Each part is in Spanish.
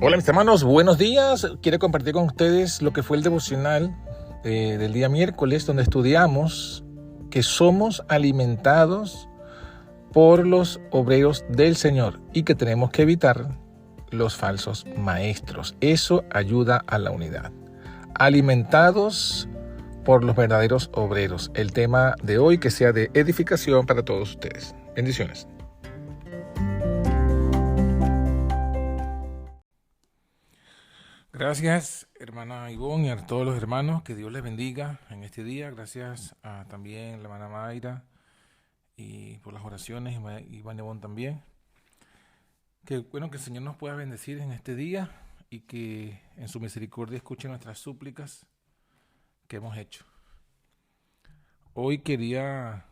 Hola mis hermanos, buenos días. Quiero compartir con ustedes lo que fue el devocional del día miércoles, donde estudiamos que somos alimentados por los obreros del Señor y que tenemos que evitar los falsos maestros. Eso ayuda a la unidad. Alimentados por los verdaderos obreros. El tema de hoy que sea de edificación para todos ustedes. Bendiciones. Gracias, hermana Ivonne, y a todos los hermanos. Que Dios les bendiga en este día. Gracias a también la hermana Mayra y por las oraciones, y Iván Ivonne también. Que bueno que el Señor nos pueda bendecir en este día y que en su misericordia escuche nuestras súplicas que hemos hecho. Hoy quería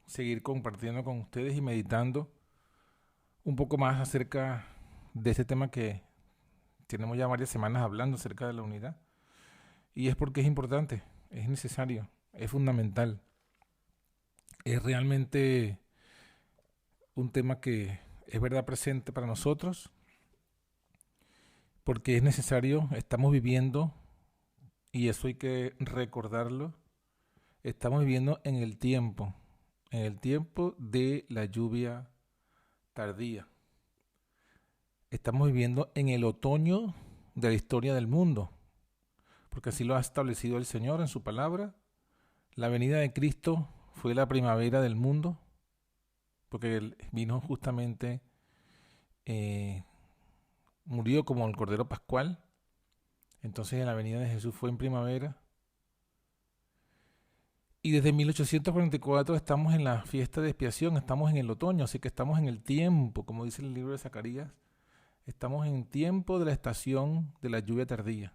seguir compartiendo con ustedes y meditando un poco más acerca de este tema que tenemos ya varias semanas hablando acerca de la unidad. Y es porque es importante, es necesario, es fundamental. Es realmente un tema que es verdad presente para nosotros, porque es necesario, estamos viviendo, y eso hay que recordarlo, estamos viviendo en el tiempo de la lluvia tardía. Estamos viviendo en el otoño de la historia del mundo, porque así lo ha establecido el Señor en su palabra. La venida de Cristo fue la primavera del mundo, porque Él vino justamente, murió como el Cordero Pascual. Entonces la venida de Jesús fue en primavera. Y desde 1844 estamos en la fiesta de expiación, estamos en el otoño, así que estamos en el tiempo, como dice el libro de Zacarías, estamos en el tiempo de la estación de la lluvia tardía.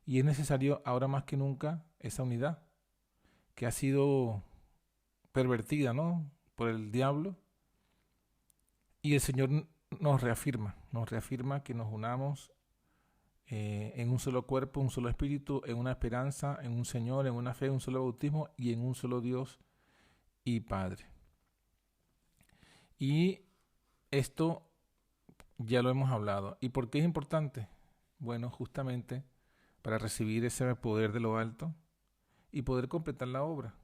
Y es necesario ahora más que nunca esa unidad que ha sido pervertida, ¿no?, por el diablo. Y el Señor nos reafirma que nos unamos en un solo cuerpo, un solo espíritu, en una esperanza, en un Señor, en una fe, en un solo bautismo y en un solo Dios y Padre. Y esto ya lo hemos hablado. ¿Y por qué es importante? Bueno, justamente para recibir ese poder de lo alto y poder completar la obra.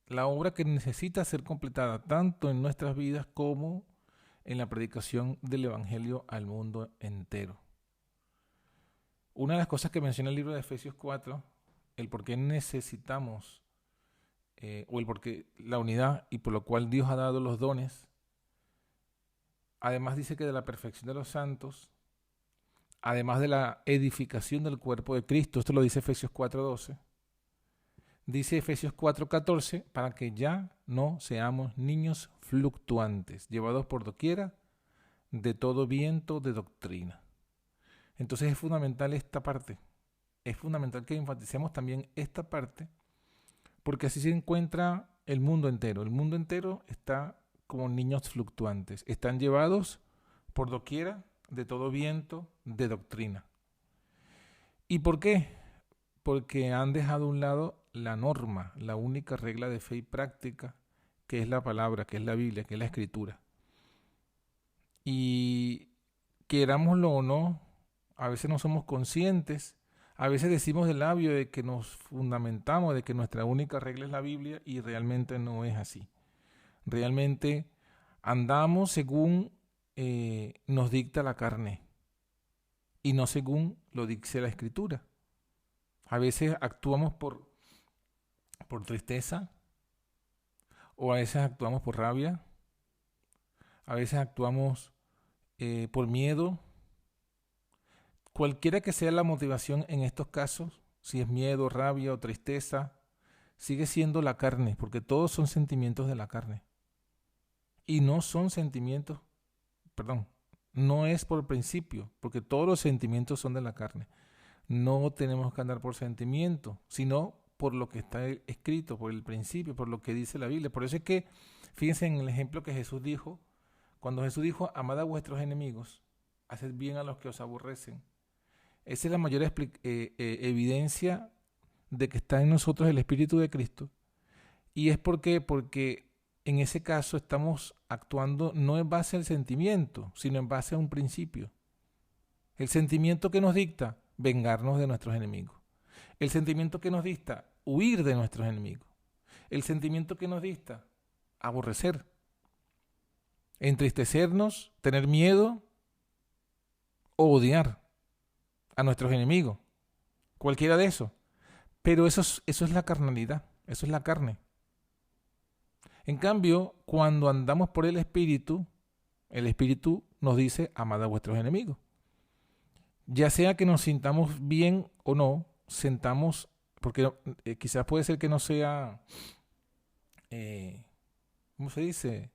La obra que necesita ser completada tanto en nuestras vidas como en la predicación del Evangelio al mundo entero. Una de las cosas que menciona el libro de Efesios 4, el por qué necesitamos, o el por qué la unidad y por lo cual Dios ha dado los dones, además dice que de la perfección de los santos, además de la edificación del cuerpo de Cristo, esto lo dice Efesios 4:12, dice Efesios 4:14, para que ya no seamos niños fluctuantes, llevados por doquiera de todo viento de doctrina. Entonces es fundamental esta parte, es fundamental que enfaticemos también esta parte, porque así se encuentra el mundo entero. El mundo entero está como niños fluctuantes, están llevados por doquiera de todo viento de doctrina. ¿Y por qué? Porque han dejado a un lado la norma, la única regla de fe y práctica, que es la palabra, que es la Biblia, que es la Escritura. Y querámoslo o no, a veces no somos conscientes, a veces decimos de labio de que nos fundamentamos, de que nuestra única regla es la Biblia, y realmente no es así. Realmente andamos según nos dicta la carne y no según lo dice la Escritura. A veces actuamos por tristeza, o a veces actuamos por rabia, a veces actuamos por miedo. Cualquiera que sea la motivación en estos casos, si es miedo, rabia o tristeza, sigue siendo la carne, porque todos son sentimientos de la carne. Y no son sentimientos, no es por principio, porque todos los sentimientos son de la carne. No tenemos que andar por sentimiento, sino por lo que está escrito, por el principio, por lo que dice la Biblia. Por eso es que, fíjense en el ejemplo que Jesús dijo, cuando Jesús dijo, amad a vuestros enemigos, haced bien a los que os aborrecen. Esa es la mayor evidencia de que está en nosotros el Espíritu de Cristo. Y es porque en ese caso estamos actuando no en base al sentimiento, sino en base a un principio. El sentimiento que nos dicta vengarnos de nuestros enemigos. El sentimiento que nos dicta huir de nuestros enemigos. El sentimiento que nos dicta aborrecer, entristecernos, tener miedo o odiar a nuestros enemigos. Cualquiera de esos. Pero eso es la carnalidad, eso es la carne. En cambio, cuando andamos por el Espíritu nos dice, amad a vuestros enemigos. Ya sea que nos sintamos bien o no, sentamos, porque quizás puede ser que no sea, ¿cómo se dice?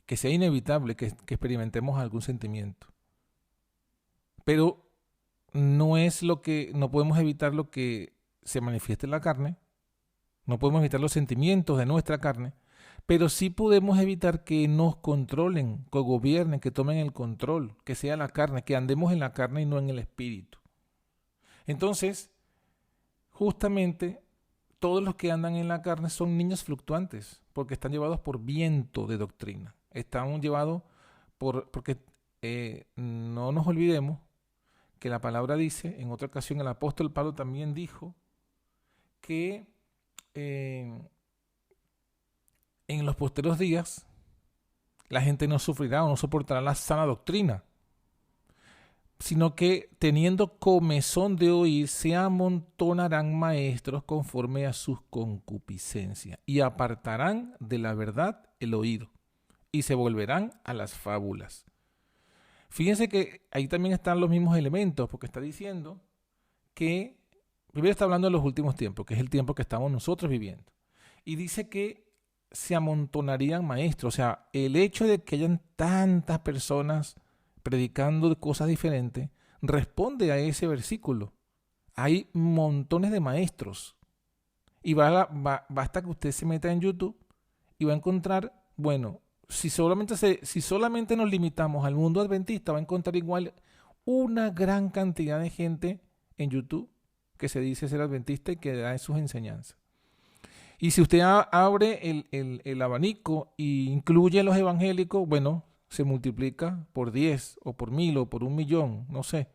Que sea inevitable que experimentemos algún sentimiento. Pero no podemos evitar lo que se manifiesta en la carne, no podemos evitar los sentimientos de nuestra carne, pero sí podemos evitar que nos controlen, que gobiernen, que tomen el control, que sea la carne, que andemos en la carne y no en el espíritu. Entonces, justamente, todos los que andan en la carne son niños fluctuantes, porque están llevados por viento de doctrina. Están llevados porque no nos olvidemos que la palabra dice, en otra ocasión el apóstol Pablo también dijo, que en los posteros días la gente no sufrirá o no soportará la sana doctrina, sino que teniendo comezón de oír, se amontonarán maestros conforme a sus concupiscencias y apartarán de la verdad el oído y se volverán a las fábulas. Fíjense que ahí también están los mismos elementos, porque está diciendo que, primero está hablando de los últimos tiempos, que es el tiempo que estamos nosotros viviendo, y dice que se amontonarían maestros, o sea, el hecho de que hayan tantas personas predicando de cosas diferentes, responde a ese versículo. Hay montones de maestros. Y basta que usted se meta en YouTube y va a encontrar, bueno, si solamente nos limitamos al mundo adventista, va a encontrar igual una gran cantidad de gente en YouTube que se dice ser adventista y que da sus enseñanzas. Y si usted abre el abanico e incluye a los evangélicos, bueno, se multiplica por 10 o por 1000 o por 1.000.000, no sé.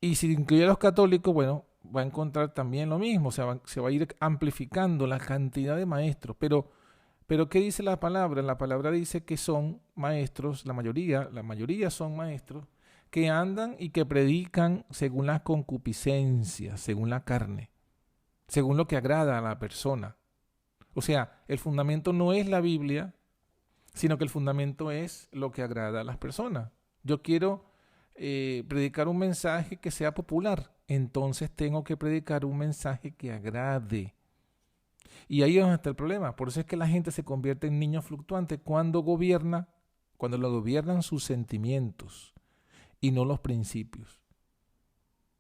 Y si incluye a los católicos, bueno, va a encontrar también lo mismo, se va a ir amplificando la cantidad de maestros. Pero ¿qué dice la palabra? La palabra dice que son maestros, la mayoría son maestros que andan y que predican según las concupiscencias, según la carne, según lo que agrada a la persona. O sea, el fundamento no es la Biblia, sino que el fundamento es lo que agrada a las personas. Yo quiero predicar un mensaje que sea popular, entonces tengo que predicar un mensaje que agrade. Y ahí es donde está el problema. Por eso es que la gente se convierte en niños fluctuantes cuando lo gobiernan sus sentimientos y no los principios.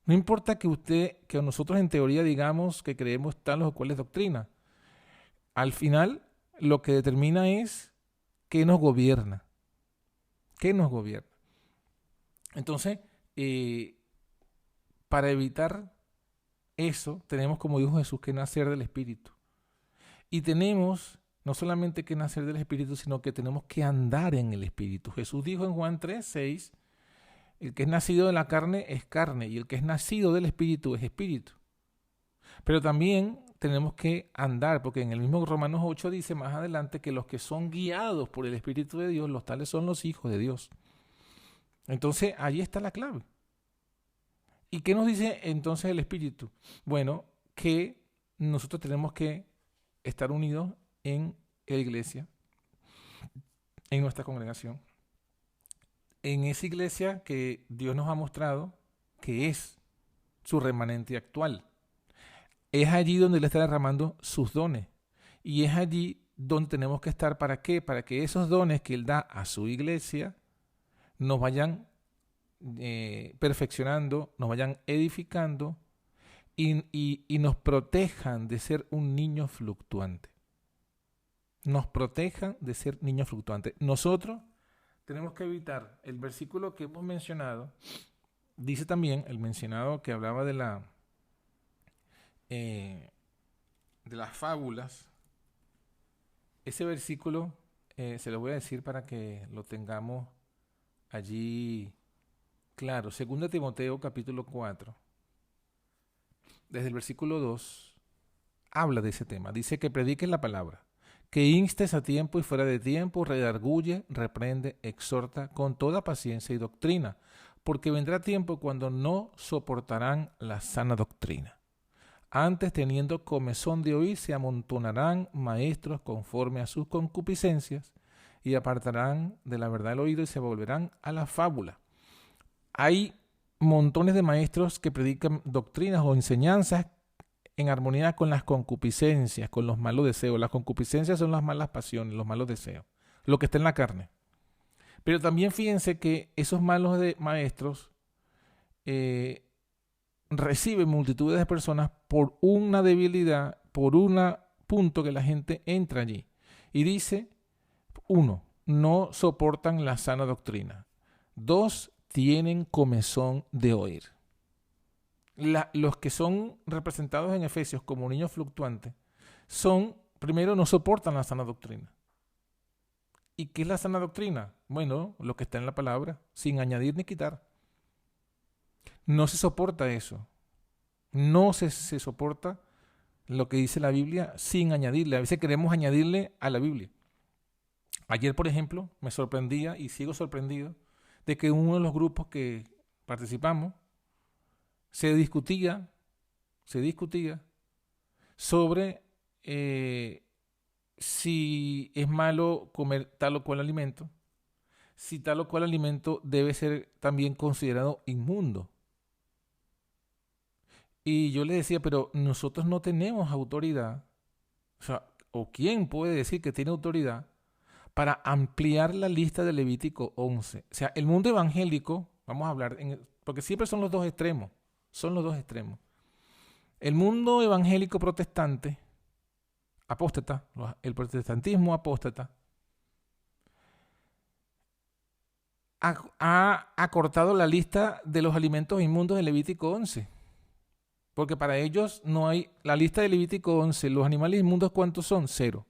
No importa que nosotros en teoría digamos que creemos tales o cuales doctrinas. Al final, lo que determina es qué nos gobierna. ¿Qué nos gobierna? Entonces, para evitar eso, tenemos, como dijo Jesús, que nacer del Espíritu. Y tenemos no solamente que nacer del Espíritu, sino que tenemos que andar en el Espíritu. Jesús dijo en Juan 3:6, el que es nacido de la carne es carne, y el que es nacido del Espíritu es espíritu. Pero también tenemos que andar, porque en el mismo Romanos 8 dice más adelante que los que son guiados por el Espíritu de Dios, los tales son los hijos de Dios. Entonces, ahí está la clave. ¿Y qué nos dice entonces el Espíritu? Bueno, que nosotros tenemos que estar unidos en la iglesia, en nuestra congregación, en esa iglesia que Dios nos ha mostrado que es su remanente actual. Es allí donde Él está derramando sus dones. Y es allí donde tenemos que estar. ¿Para qué? Para que esos dones que Él da a su iglesia nos vayan perfeccionando, nos vayan edificando y nos protejan de ser un niño fluctuante. Nos protejan de ser niños fluctuantes. Nosotros tenemos que evitar el versículo que hemos mencionado. Dice también el mencionado que hablaba de las fábulas. Ese versículo se lo voy a decir para que lo tengamos allí claro. 2 Timoteo capítulo 4, desde el versículo 2, habla de ese tema. Dice que prediques la palabra, que instes a tiempo y fuera de tiempo, redarguye, reprende, exhorta con toda paciencia y doctrina, porque vendrá tiempo cuando no soportarán la sana doctrina. Antes, teniendo comezón de oír, se amontonarán maestros conforme a sus concupiscencias y apartarán de la verdad el oído y se volverán a la fábula. Hay montones de maestros que predican doctrinas o enseñanzas en armonía con las concupiscencias, con los malos deseos. Las concupiscencias son las malas pasiones, los malos deseos, lo que está en la carne. Pero también fíjense que esos malos maestros reciben multitudes de personas por una debilidad, por un punto que la gente entra allí. Y dice, 1, no soportan la sana doctrina. 2, tienen comezón de oír. Los que son representados en Efesios como niños fluctuantes son, primero, no soportan la sana doctrina. ¿Y qué es la sana doctrina? Bueno, lo que está en la palabra, sin añadir ni quitar. No se soporta eso. No se soporta lo que dice la Biblia sin añadirle. A veces queremos añadirle a la Biblia. Ayer, por ejemplo, me sorprendía y sigo sorprendido de que uno de los grupos que participamos se discutía sobre si es malo comer tal o cual alimento, si tal o cual alimento debe ser también considerado inmundo. Y yo le decía, pero nosotros no tenemos autoridad, o quién puede decir que tiene autoridad para ampliar la lista de Levítico 11. O sea, el mundo evangélico, vamos a hablar, porque siempre son los dos extremos. El mundo evangélico protestante, apóstata, el protestantismo apóstata, ha acortado la lista de los alimentos inmundos de Levítico 11. Porque para ellos no hay, la lista de Levítico 11, los animales inmundos, ¿cuántos son? 0.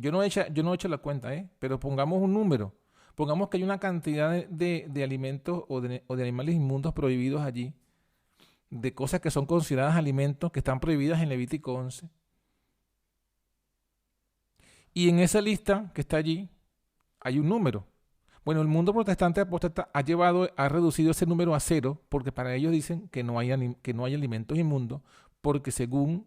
Yo no he hecho la cuenta, pero pongamos un número. Pongamos que hay una cantidad de alimentos o de animales inmundos prohibidos allí, de cosas que son consideradas alimentos que están prohibidas en Levítico 11. Y en esa lista que está allí hay un número. Bueno, el mundo protestante apóstata ha reducido ese número a 0, porque para ellos dicen que no hay alimentos inmundos, porque según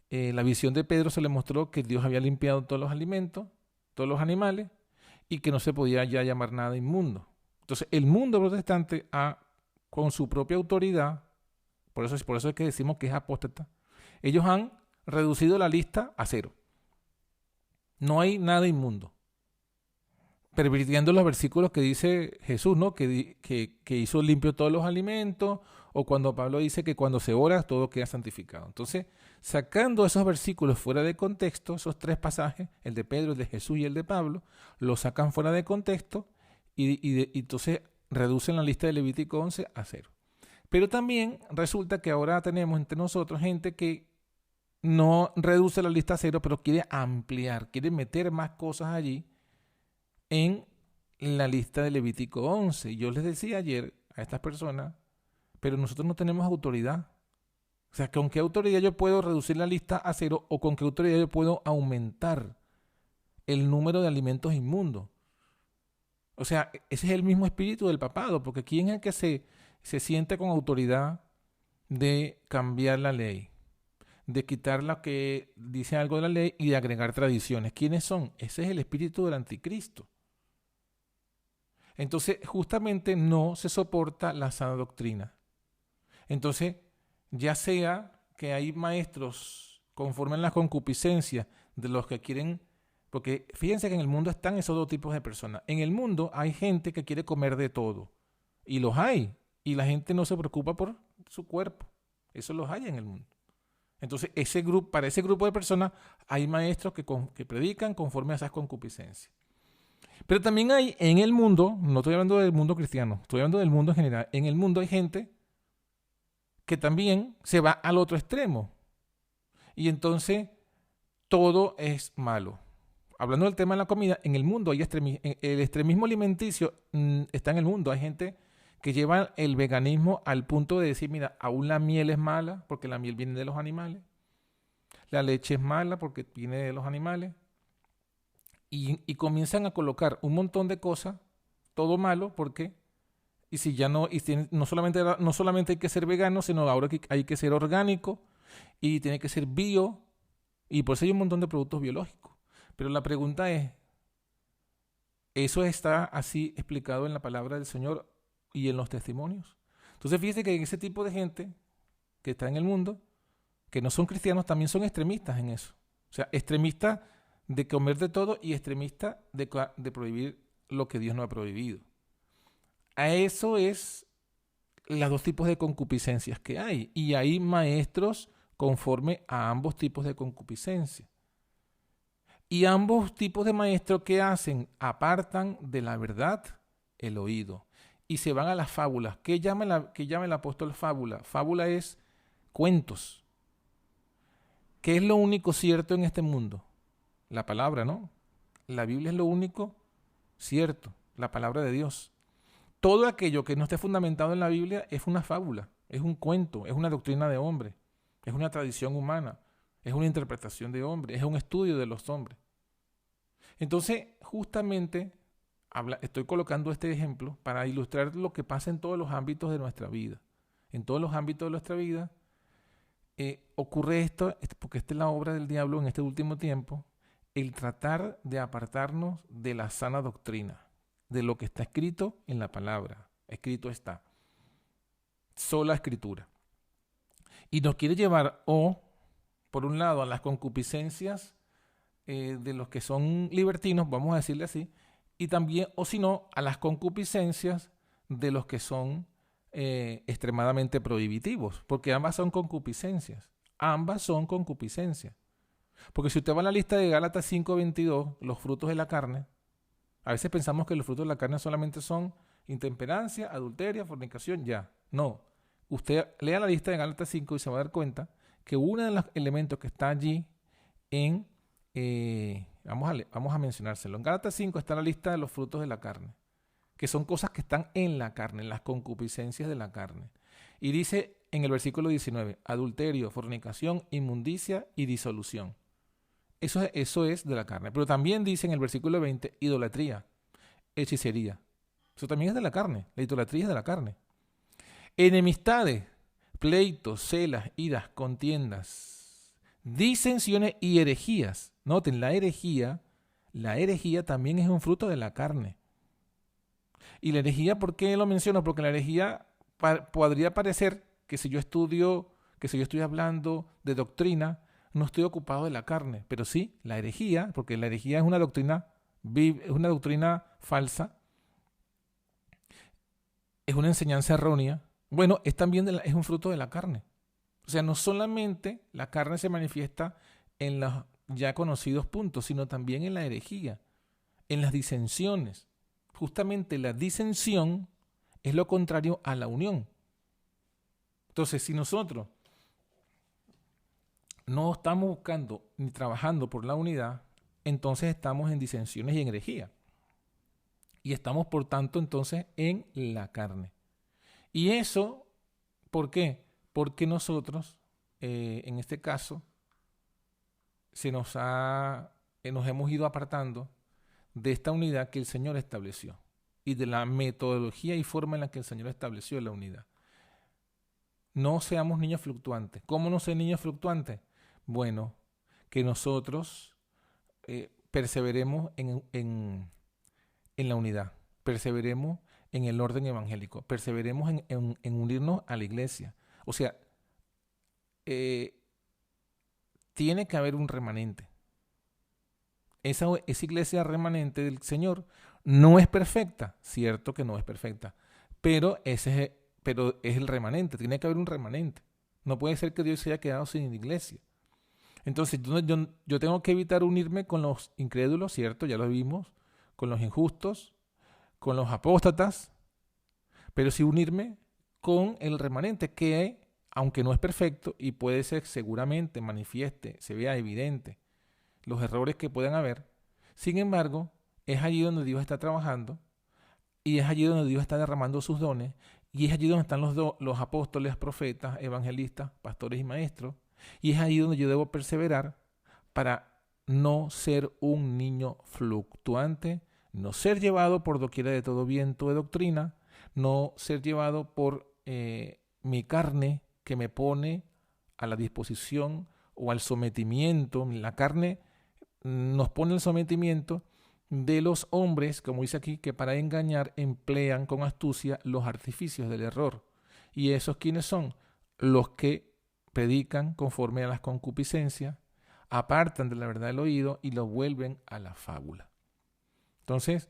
la visión de Pedro se le mostró que Dios había limpiado todos los alimentos, todos los animales, y que no se podía ya llamar nada inmundo. Entonces, el mundo protestante con su propia autoridad, por eso es que decimos que es apóstata, ellos han reducido la lista a 0. No hay nada inmundo. Pervirtiendo los versículos que dice Jesús, ¿no? Que hizo limpio todos los alimentos, o cuando Pablo dice que cuando se ora todo queda santificado. Entonces, sacando esos versículos fuera de contexto, esos 3 pasajes, el de Pedro, el de Jesús y el de Pablo, los sacan fuera de contexto y entonces reducen la lista de Levítico 11 a 0. Pero también resulta que ahora tenemos entre nosotros gente que no reduce la lista a 0, pero quiere ampliar, quiere meter más cosas allí en la lista de Levítico 11. Yo les decía ayer a estas personas, pero nosotros no tenemos autoridad. O sea, ¿con qué autoridad yo puedo reducir la lista a 0 o con qué autoridad yo puedo aumentar el número de alimentos inmundos? O sea, ese es el mismo espíritu del papado, porque ¿quién es el que se siente con autoridad de cambiar la ley? De quitar lo que dice algo de la ley y de agregar tradiciones. ¿Quiénes son? Ese es el espíritu del anticristo. Entonces, justamente no se soporta la sana doctrina. Entonces, ya sea que hay maestros conforme a las concupiscencias de los que quieren, porque fíjense que en el mundo están esos 2 tipos de personas. En el mundo hay gente que quiere comer de todo, y los hay, y la gente no se preocupa por su cuerpo. Eso los hay en el mundo. Entonces, para ese grupo de personas hay maestros que predican conforme a esas concupiscencias. Pero también hay en el mundo, no estoy hablando del mundo cristiano, estoy hablando del mundo en general. En el mundo hay gente que también se va al otro extremo. Y entonces todo es malo. Hablando del tema de la comida, en el mundo hay el extremismo alimenticio está en el mundo. Hay gente que llevan el veganismo al punto de decir, mira, aún la miel es mala porque la miel viene de los animales, la leche es mala porque viene de los animales, y comienzan a colocar un montón de cosas, todo malo, porque, y si ya no, no solamente hay que ser vegano, sino ahora hay que ser orgánico, y tiene que ser bio, y por eso hay un montón de productos biológicos. Pero la pregunta es, ¿eso está así explicado en la palabra del Señor y en los testimonios? Entonces fíjese que ese tipo de gente que está en el mundo, que no son cristianos, también son extremistas en eso. O sea, extremistas de comer de todo y extremistas de prohibir lo que Dios no ha prohibido. A eso es los dos tipos de concupiscencias que hay. Y hay maestros conforme a ambos tipos de concupiscencia. Y ambos tipos de maestros, ¿qué hacen? Apartan de la verdad el oído y se van a las fábulas. ¿Qué llama el apóstol fábula? Fábula es cuentos. ¿Qué es lo único cierto en este mundo? La palabra, ¿no? La Biblia es lo único cierto, la palabra de Dios. Todo aquello que no esté fundamentado en la Biblia es una fábula, es un cuento, es una doctrina de hombre, es una tradición humana, es una interpretación de hombre, es un estudio de los hombres. Entonces, justamente, estoy colocando este ejemplo para ilustrar lo que pasa en todos los ámbitos de nuestra vida. En todos los ámbitos de nuestra vida ocurre esto, porque esta es la obra del diablo en este último tiempo, el tratar de apartarnos de la sana doctrina, de lo que está escrito en la palabra. Escrito está. Sola escritura. Y nos quiere llevar por un lado, a las concupiscencias de los que son libertinos, vamos a decirle así, y también, o si no, a las concupiscencias de los que son extremadamente prohibitivos, porque ambas son concupiscencias. Ambas son concupiscencias. Porque si usted va a la lista de Gálatas 5:22, los frutos de la carne, a veces pensamos que los frutos de la carne solamente son intemperancia, adulteria, fornicación, ya. No. Usted lea la lista de Gálatas 5 y se va a dar cuenta que uno de los elementos que está allí vamos a mencionárselo. En Gálatas 5 está la lista de los frutos de la carne, que son cosas que están en la carne, en las concupiscencias de la carne. Y dice en el versículo 19, adulterio, fornicación, inmundicia y disolución. Eso es de la carne. Pero también dice en el versículo 20, idolatría, hechicería. Eso también es de la carne. La idolatría es de la carne. Enemistades, pleitos, celas, iras, contiendas, disensiones y herejías. Noten, la herejía también es un fruto de la carne. Y la herejía, ¿por qué lo menciono? Porque la herejía podría parecer que si yo estoy hablando de doctrina, no estoy ocupado de la carne. Pero sí, la herejía, porque la herejía es una doctrina falsa, es una enseñanza errónea. Bueno, es un fruto de la carne. O sea, no solamente la carne se manifiesta en los ya conocidos puntos, sino también en la herejía, en las disensiones. Justamente la disensión es lo contrario a la unión. Entonces, si nosotros no estamos buscando ni trabajando por la unidad, entonces estamos en disensiones y en herejía. Y estamos, por tanto, entonces en la carne. Y eso, ¿por qué? Porque nosotros, en este caso, nos hemos ido apartando de esta unidad que el Señor estableció y de la metodología y forma en la que el Señor estableció la unidad. No seamos niños fluctuantes. ¿Cómo no ser niños fluctuantes? Bueno, que nosotros perseveremos en la unidad, perseveremos en el orden evangélico, perseveremos en unirnos a la iglesia. O sea, tiene que haber un remanente. Esa iglesia remanente del Señor no es perfecta, cierto que no es perfecta, pero es el remanente, tiene que haber un remanente. No puede ser que Dios se haya quedado sin iglesia. Entonces yo tengo que evitar unirme con los incrédulos, cierto, ya lo vimos, con los injustos, con los apóstatas, pero sí unirme con el remanente que, aunque no es perfecto y puede ser seguramente manifieste, se vea evidente los errores que puedan haber, sin embargo, es allí donde Dios está trabajando Y es allí donde Dios está derramando sus dones. Y es allí donde están los apóstoles, profetas, evangelistas, pastores y maestros. Y es allí donde yo debo perseverar para no ser un niño fluctuante, no ser llevado por doquiera de todo viento de doctrina, no ser llevado por mi carne que me pone a la disposición o al sometimiento. La carne nos pone el sometimiento de los hombres, como dice aquí, que para engañar emplean con astucia los artificios del error. ¿Y esos quiénes son? Los que predican conforme a las concupiscencias, apartan de la verdad el oído y lo vuelven a la fábula. Entonces,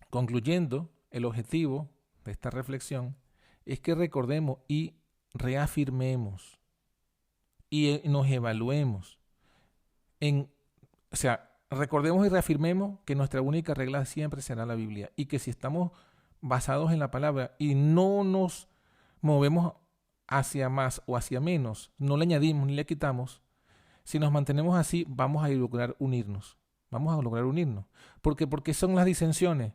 concluyendo, el objetivo de esta reflexión es que recordemos y reafirmemos y nos evaluemos recordemos y reafirmemos que nuestra única regla siempre será la Biblia y que si estamos basados en la palabra y no nos movemos hacia más o hacia menos, no le añadimos ni le quitamos, si nos mantenemos así vamos a lograr unirnos. Vamos a lograr unirnos. ¿Por qué? Porque son las disensiones.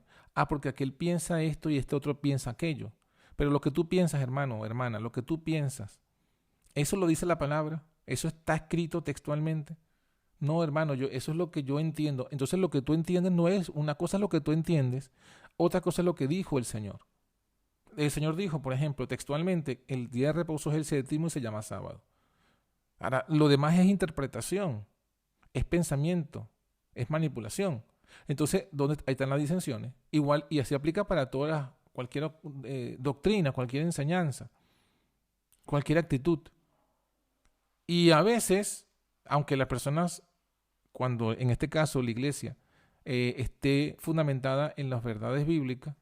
Porque aquel piensa esto y este otro piensa aquello. Pero lo que tú piensas, hermano o hermana, lo que tú piensas, ¿eso lo dice la palabra? ¿Eso está escrito textualmente? No, hermano, eso es lo que yo entiendo. Entonces lo que tú entiendes no es, una cosa es lo que tú entiendes, otra cosa es lo que dijo el Señor. El Señor dijo, por ejemplo, textualmente, el día de reposo es el séptimo y se llama sábado. Ahora, lo demás es interpretación, es pensamiento, es manipulación. Entonces, ahí están las disensiones. Igual, y así aplica para cualquier doctrina, cualquier enseñanza, cualquier actitud. Y a veces, aunque las personas, cuando en este caso la iglesia esté fundamentada en las verdades bíblicas,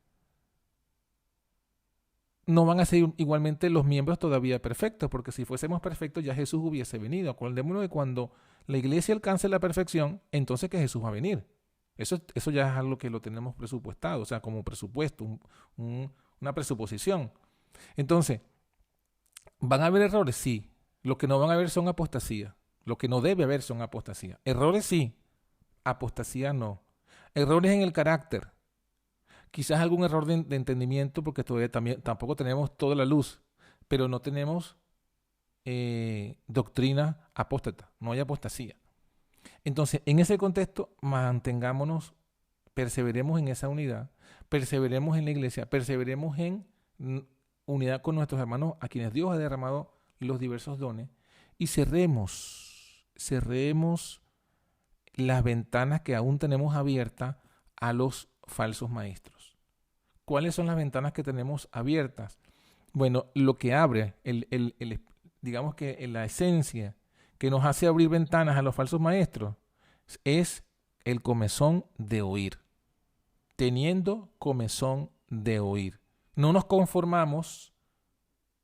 no van a ser igualmente los miembros todavía perfectos, porque si fuésemos perfectos ya Jesús hubiese venido. Acordémonos de cuando la iglesia alcance la perfección, entonces que Jesús va a venir. Eso ya es algo que lo tenemos presupuestado, o sea, como presupuesto, una presuposición. Entonces, ¿van a haber errores? Sí. Lo que no van a haber son apostasías. Lo que no debe haber son apostasías. Errores sí, apostasía no. Errores en el carácter. Quizás algún error de entendimiento, porque todavía tampoco tenemos toda la luz, pero no tenemos doctrina apóstata, no hay apostasía. Entonces, en ese contexto, mantengámonos, perseveremos en esa unidad, perseveremos en la iglesia, perseveremos en unidad con nuestros hermanos a quienes Dios ha derramado los diversos dones y cerremos las ventanas que aún tenemos abiertas a los falsos maestros. ¿Cuáles son las ventanas que tenemos abiertas? Bueno, lo que abre, digamos que la esencia que nos hace abrir ventanas a los falsos maestros es el comezón de oír. Teniendo comezón de oír. No nos conformamos,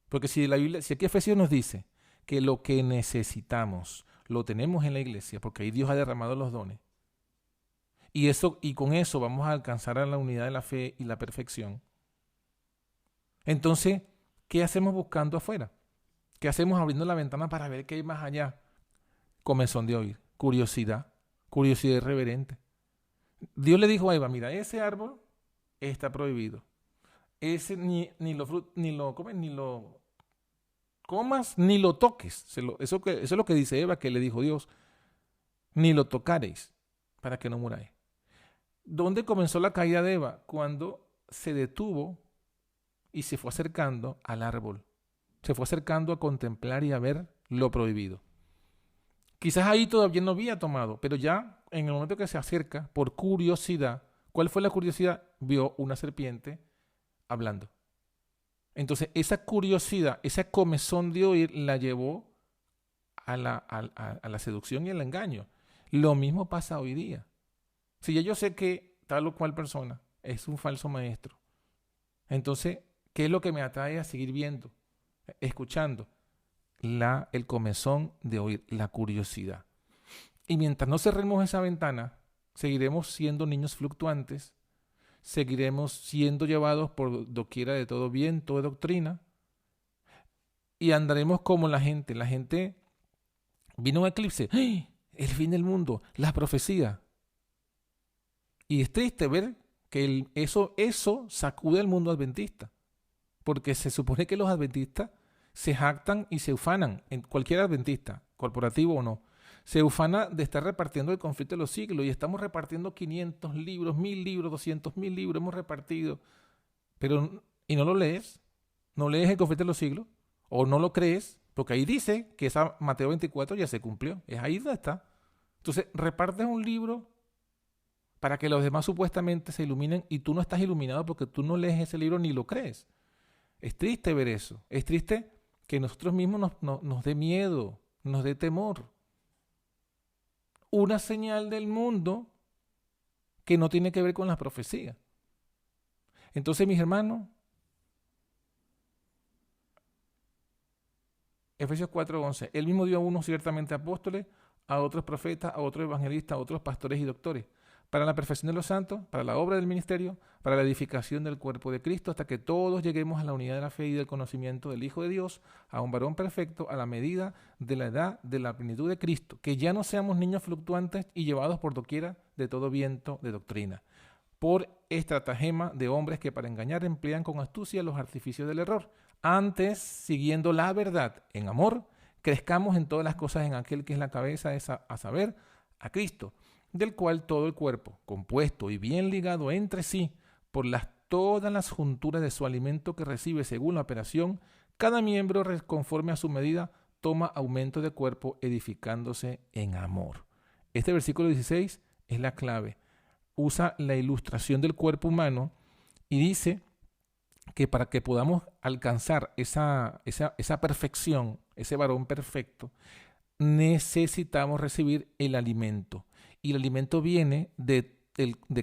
porque si aquí Efesios nos dice que lo que necesitamos lo tenemos en la iglesia, porque ahí Dios ha derramado los dones, y con eso vamos a alcanzar a la unidad de la fe y la perfección. Entonces, ¿qué hacemos buscando afuera? ¿Qué hacemos abriendo la ventana para ver qué hay más allá? Comezón de oír, curiosidad irreverente. Dios le dijo a Eva, mira, ese árbol está prohibido. Ese ni lo comas, ni lo toques. Eso es lo que dice Eva, que le dijo Dios. Ni lo tocaréis, para que no muráis. ¿Dónde comenzó la caída de Eva? Cuando se detuvo y se fue acercando al árbol. Se fue acercando a contemplar y a ver lo prohibido. Quizás ahí todavía no había tomado, pero ya en el momento que se acerca, por curiosidad, ¿cuál fue la curiosidad? Vio una serpiente hablando. Entonces, esa curiosidad, esa comezón de oír, la llevó a la seducción y al engaño. Lo mismo pasa hoy día. Si ya yo sé que tal o cual persona es un falso maestro, entonces, ¿qué es lo que me atrae a seguir viendo, escuchando? El comezón de oír, la curiosidad. Y mientras no cerremos esa ventana, seguiremos siendo niños fluctuantes, seguiremos siendo llevados por doquiera de todo viento de doctrina y andaremos como la gente. La gente vino un eclipse, ¡ay! El fin del mundo, la profecía. Y es triste ver que eso sacude al mundo adventista. Porque se supone que los adventistas se jactan y se ufanan, en cualquier adventista, corporativo o no, se ufana de estar repartiendo el conflicto de los siglos, y estamos repartiendo 500 libros, 1000 libros, 200.000 libros, hemos repartido, y no lo lees, no lees el conflicto de los siglos, o no lo crees, porque ahí dice que esa Mateo 24 ya se cumplió, es ahí donde está. Entonces, repartes un libro para que los demás supuestamente se iluminen, y tú no estás iluminado porque tú no lees ese libro ni lo crees. Es triste ver eso, es triste que nosotros mismos nos dé miedo, nos dé temor. Una señal del mundo que no tiene que ver con las profecías. Entonces, mis hermanos, Efesios 4:11, él mismo dio a unos ciertamente apóstoles, a otros profetas, a otros evangelistas, a otros pastores y doctores, para la perfección de los santos, para la obra del ministerio, para la edificación del cuerpo de Cristo, hasta que todos lleguemos a la unidad de la fe y del conocimiento del Hijo de Dios, a un varón perfecto, a la medida de la edad de la plenitud de Cristo, que ya no seamos niños fluctuantes y llevados por doquiera de todo viento de doctrina, por estratagema de hombres que para engañar emplean con astucia los artificios del error. Antes, siguiendo la verdad en amor, crezcamos en todas las cosas en aquel que es la cabeza, a saber, a Cristo, del cual todo el cuerpo, compuesto y bien ligado entre sí por todas las junturas de su alimento que recibe según la operación, cada miembro conforme a su medida toma aumento de cuerpo, edificándose en amor. Este versículo 16 es la clave. Usa la ilustración del cuerpo humano y dice que para que podamos alcanzar esa perfección, ese varón perfecto, necesitamos recibir el alimento. Y el alimento viene de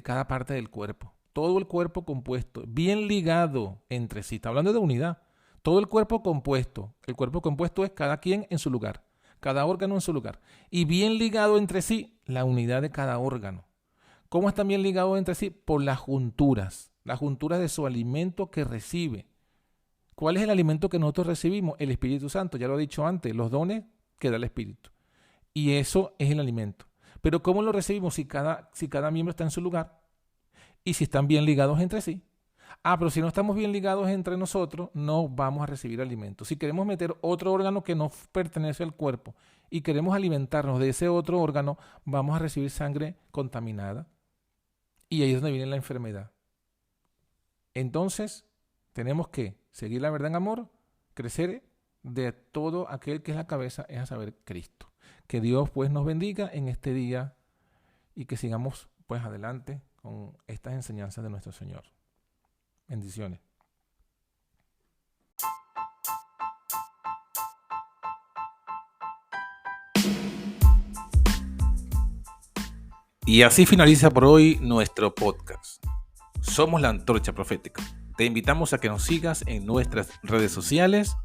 cada parte del cuerpo. Todo el cuerpo compuesto, bien ligado entre sí. Está hablando de unidad. Todo el cuerpo compuesto. El cuerpo compuesto es cada quien en su lugar. Cada órgano en su lugar. Y bien ligado entre sí, la unidad de cada órgano. ¿Cómo están bien ligados entre sí? Por las junturas. Las junturas de su alimento que recibe. ¿Cuál es el alimento que nosotros recibimos? El Espíritu Santo. Ya lo he dicho antes. Los dones que da el Espíritu. Y eso es el alimento. Pero ¿cómo lo recibimos si cada miembro está en su lugar? Y si están bien ligados entre sí. Pero si no estamos bien ligados entre nosotros, no vamos a recibir alimento. Si queremos meter otro órgano que no pertenece al cuerpo y queremos alimentarnos de ese otro órgano, vamos a recibir sangre contaminada. Y ahí es donde viene la enfermedad. Entonces, tenemos que seguir la verdad en amor, crecer de todo aquel que es la cabeza, es a saber, Cristo. Que Dios pues nos bendiga en este día y que sigamos pues adelante con estas enseñanzas de nuestro Señor. Bendiciones. Y así finaliza por hoy nuestro podcast. Somos la Antorcha Profética. Te invitamos a que nos sigas en nuestras redes sociales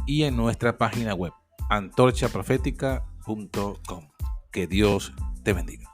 y en nuestra página web antorchaprofética.com. Que Dios te bendiga.